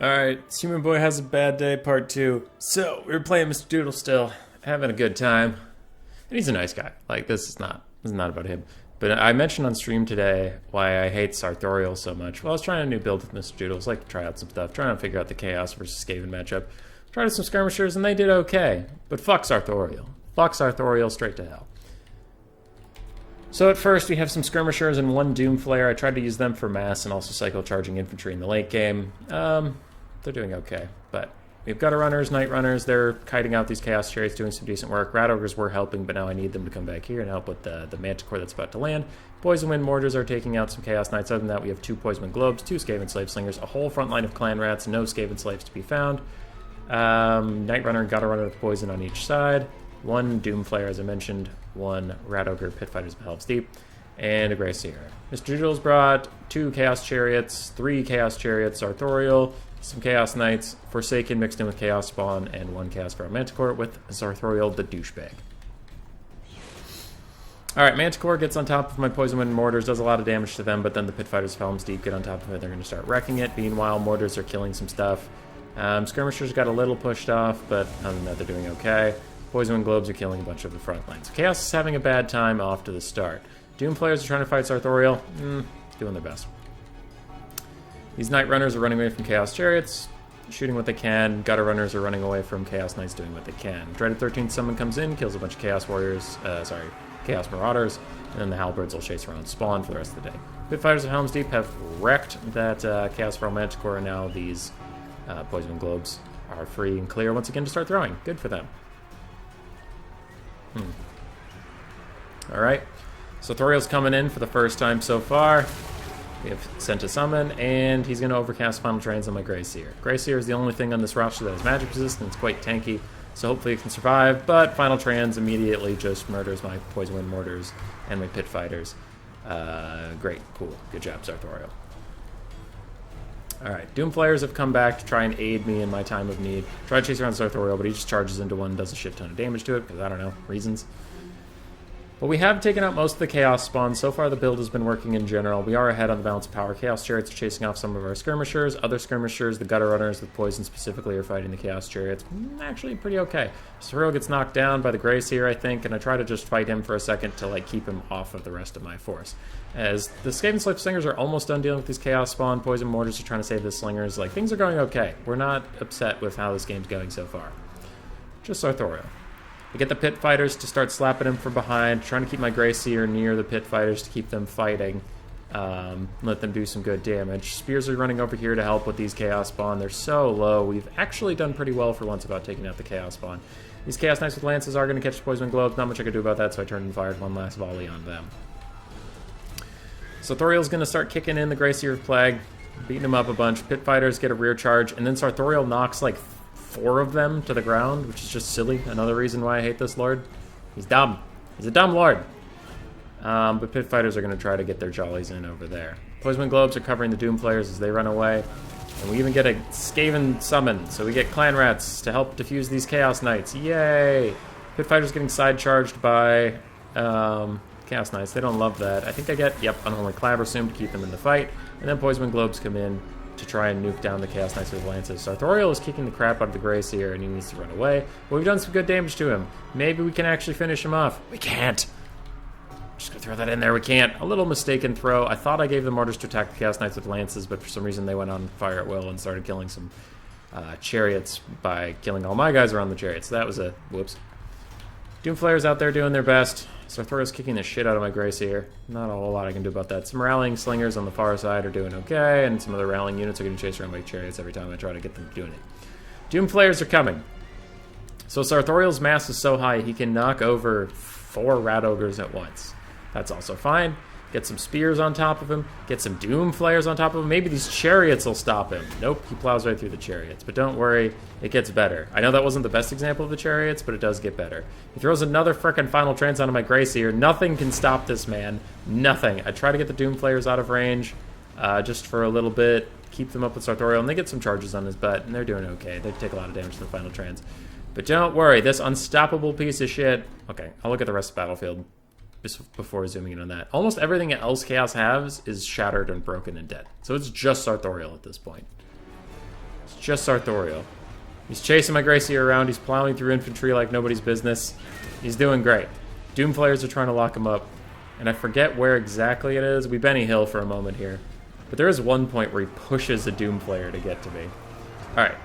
Alright, Human Boy Has a Bad Day, Part 2. So, we were playing Mr. Doodle still, having a good time. And he's a nice guy. Like, this is not about him. But I mentioned on stream today why I hate Sartorial so much. Well, I was trying a new build with Mr. Doodles, like to try out some stuff, trying to figure out the Chaos versus Skaven matchup. Tried out some skirmishers, and they did okay. But fuck Sartorial. Fuck Sartorial straight to hell. So at first, we have some skirmishers and one Doomflayer. I tried to use them for mass and also cycle charging infantry in the late game. They're doing okay, but we've got runners, night runners. They're kiting out these chaos chariots, doing some decent work. Rat ogres were helping, but now I need them to come back here and help with the manticore that's about to land. Poison wind mortars are taking out some chaos knights. Other than that, we have 2 poison wind globes, 2 skaven slave slingers, a whole front line of clan rats, no skaven slaves to be found. Night runner and gutter runner with poison on each side. 1 Doomflayer, as I mentioned. 1 rat ogre, pit fighters of Helm's Deep, and a Grey Seer. Mr. Doodles brought 2 chaos chariots, 3 chaos chariots, Sartorial, some Chaos Knights, Forsaken mixed in with Chaos Spawn, and 1 Chaos Feral Manticore with Sartorial the douchebag. Alright, Manticore gets on top of my Poison Wind Mortars, does a lot of damage to them, but then the Pit Fighters of Helm's Deep get on top of it, they're going to start wrecking it. Meanwhile, Mortars are killing some stuff. Skirmishers got a little pushed off, but other than that, they're doing okay. Poison Wind Globes are killing a bunch of the front lines. Chaos is having a bad time off to the start. Doom players are trying to fight Sartorial. Doing their best. These Night Runners are running away from Chaos Chariots, shooting what they can. Gutter Runners are running away from Chaos Knights, doing what they can. Dreaded 13th Summon comes in, kills a bunch of Chaos Warriors, Chaos Marauders, and then the Halberds will chase around Spawn for the rest of the day. Pit Fighters of Helm's Deep have wrecked that Chaos Feral Manticore, and now these Poison Wind Globes are free and clear once again to start throwing. Good for them. Alright, so Thoriel's coming in for the first time so far. We have sent a summon, and he's going to overcast Final Trains on my Grey Seer. Grey Seer is the only thing on this roster that is magic resistant. It's quite tanky, so hopefully it can survive, but Final Trans immediately just murders my Poison Wind Mortars and my Pit Fighters. Great, cool, good job, Sartorial. Alright, Doomflayers have come back to try and aid me in my time of need. Try to chase around Sartorial, but he just charges into one and does a shit ton of damage to it, because I don't know, reasons. But we have taken out most of the Chaos spawns. So far the build has been working in general. We are ahead on the balance of power. Chaos Chariots are chasing off some of our skirmishers. Other skirmishers, the Gutter Runners with poison specifically, are fighting the Chaos Chariots. Actually pretty okay. Sartorial gets knocked down by the Grey Seer, I think, and I try to just fight him for a second to like keep him off of the rest of my force. As the Skaven Slave Slingers are almost done dealing with these Chaos spawn, Poison Mortars are trying to save the Slingers. Like, things are going okay. We're not upset with how this game's going so far. Just Sartorial. I get the Pit Fighters to start slapping him from behind, trying to keep my Grey Seer near the Pit Fighters to keep them fighting. Let them do some good damage. Spears are running over here to help with these Chaos Spawn. They're so low. We've actually done pretty well for once about taking out the Chaos Spawn. These Chaos Knights with Lances are going to catch the Poison Globes. Not much I can do about that, so I turned and fired one last volley on them. So Thoriel's going to start kicking in the Grey Seer of Plague, beating him up a bunch. Pit Fighters get a rear charge, and then Sartorial knocks like 4 of them to the ground, which is just silly. Another reason why I hate this lord. He's dumb. He's a dumb lord. But Pit Fighters are going to try to get their jollies in over there. Poison Wind Globes are covering the Doom Players as they run away. And we even get a Skaven summon, so we get Clan Rats to help defuse these Chaos Knights. Yay! Pit Fighters getting side charged by Chaos Knights. They don't love that. I think I get, Unholy Clabber soon to keep them in the fight. And then Poison Wind Globes come in to try and nuke down the Chaos Knights with Lances. Sartorial is kicking the crap out of the Grey Seer, and he needs to run away. But we've done some good damage to him. Maybe we can actually finish him off. We can't. Just gonna throw that in there. We can't. A little mistaken throw. I thought I gave them orders to attack the Chaos Knights with Lances, but for some reason they went on fire at will and started killing some chariots by killing all my guys around the chariots. So that was a whoops. Doomflayers out there doing their best. Sartorial's kicking the shit out of my Grey Seer. Not a whole lot I can do about that. Some rallying slingers on the far side are doing okay, and some other rallying units are going to chase around my chariots every time I try to get them doing it. Doomflayers are coming. So Sartorial's mass is so high he can knock over 4 Rat Ogres at once. That's also fine. Get some spears on top of him. Get some Doomflayers on top of him. Maybe these chariots will stop him. Nope, he plows right through the chariots. But don't worry, it gets better. I know that wasn't the best example of the chariots, but it does get better. He throws another frickin' Final Trans onto my Grey Seer. Nothing can stop this man. Nothing. I try to get the Doomflayers out of range just for a little bit. Keep them up with Sartorial, and they get some charges on his butt, and they're doing okay. They take a lot of damage to the Final Trans. But don't worry, this unstoppable piece of shit... Okay, I'll look at the rest of the battlefield before zooming in on that. Almost everything else Chaos has is shattered and broken and dead. So it's just Sartorial at this point. It's just Sartorial. He's chasing my Gracie around. He's plowing through infantry like nobody's business. He's doing great. Doomflayers are trying to lock him up. And I forget where exactly it is. We Benny Hill for a moment here. But there is one point where he pushes a Doomflayer to get to me. Alright.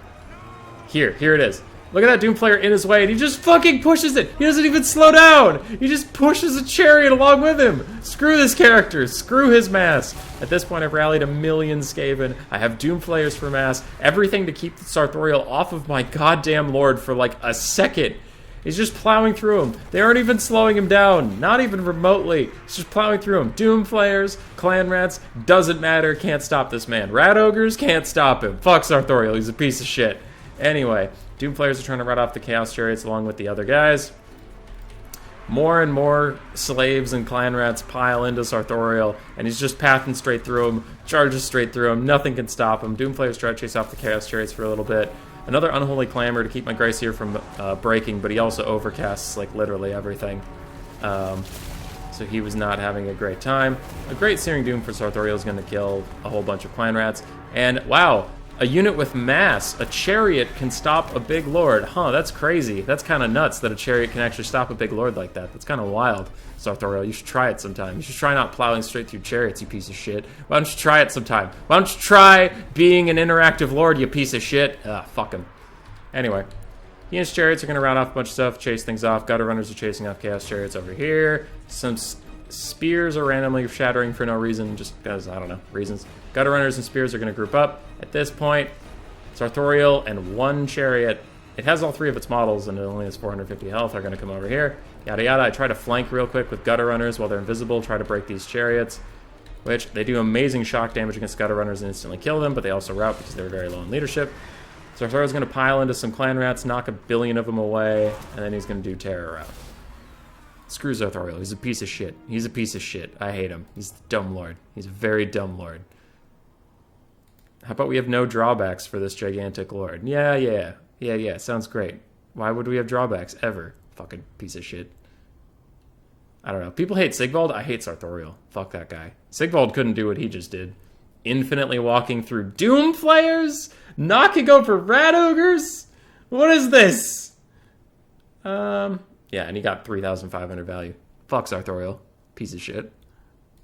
Here it is. Look at that Doomflayer in his way, and he just fucking pushes it! He doesn't even slow down! He just pushes a chariot along with him! Screw this character! Screw his mass! At this point, I've rallied 1,000,000 Skaven. I have Doomflayers for mass. Everything to keep the Sartorial off of my goddamn lord for like a second. He's just plowing through them. They aren't even slowing him down. Not even remotely. He's just plowing through them. Doomflayers, Clan Rats, doesn't matter. Can't stop this man. Rat Ogres, can't stop him. Fuck Sartorial. He's a piece of shit. Anyway, Doomflayers are trying to run off the Chaos Chariots along with the other guys. More and more slaves and Clan Rats pile into Sartorial, and he's just pathing straight through them, charges straight through them. Nothing can stop him. Doomflayers try to chase off the Chaos Chariots for a little bit. Another Unholy Clamor to keep my Grace here from breaking, but he also overcasts, like, literally everything. So he was not having a great time. A great Searing Doom for Sartorial is going to kill a whole bunch of Clan Rats. And, wow, a unit with mass, a chariot can stop a big lord. Huh, that's crazy. That's kind of nuts that a chariot can actually stop a big lord like that. That's kind of wild, Sartorial. You should try it sometime. You should try not plowing straight through chariots, you piece of shit. Why don't you try it sometime? Why don't you try being an interactive lord, you piece of shit? Fuck him. Anyway, he and his chariots are going to round off a bunch of stuff, chase things off. Gutter Runners are chasing off Chaos Chariots over here. Some spears are randomly shattering for no reason, just because, I don't know, reasons. Gutter Runners and spears are going to group up. At this point, Sartorial and one chariot. It has all three of its models, and it only has 450 health. Are going to come over here. Yada yada. I try to flank real quick with Gutter Runners while they're invisible. Try to break these chariots, which they do amazing shock damage against Gutter Runners and instantly kill them, but they also rout because they're very low in leadership. Sartorial's going to pile into some Clan Rats, knock 1,000,000,000 of them away, and then he's going to do Terror Rout. Screw Sartorial. He's a piece of shit. He's a piece of shit. I hate him. He's a dumb lord. He's a very dumb lord. How about we have no drawbacks for this gigantic lord? Yeah. Sounds great. Why would we have drawbacks ever? Fucking piece of shit. I don't know. People hate Sigvald. I hate Sartorial. Fuck that guy. Sigvald couldn't do what he just did. Infinitely walking through Doomflayers? Knocking over Rat Ogres? What is this? Yeah, and he got 3,500 value. Fuck Sartorial. Piece of shit.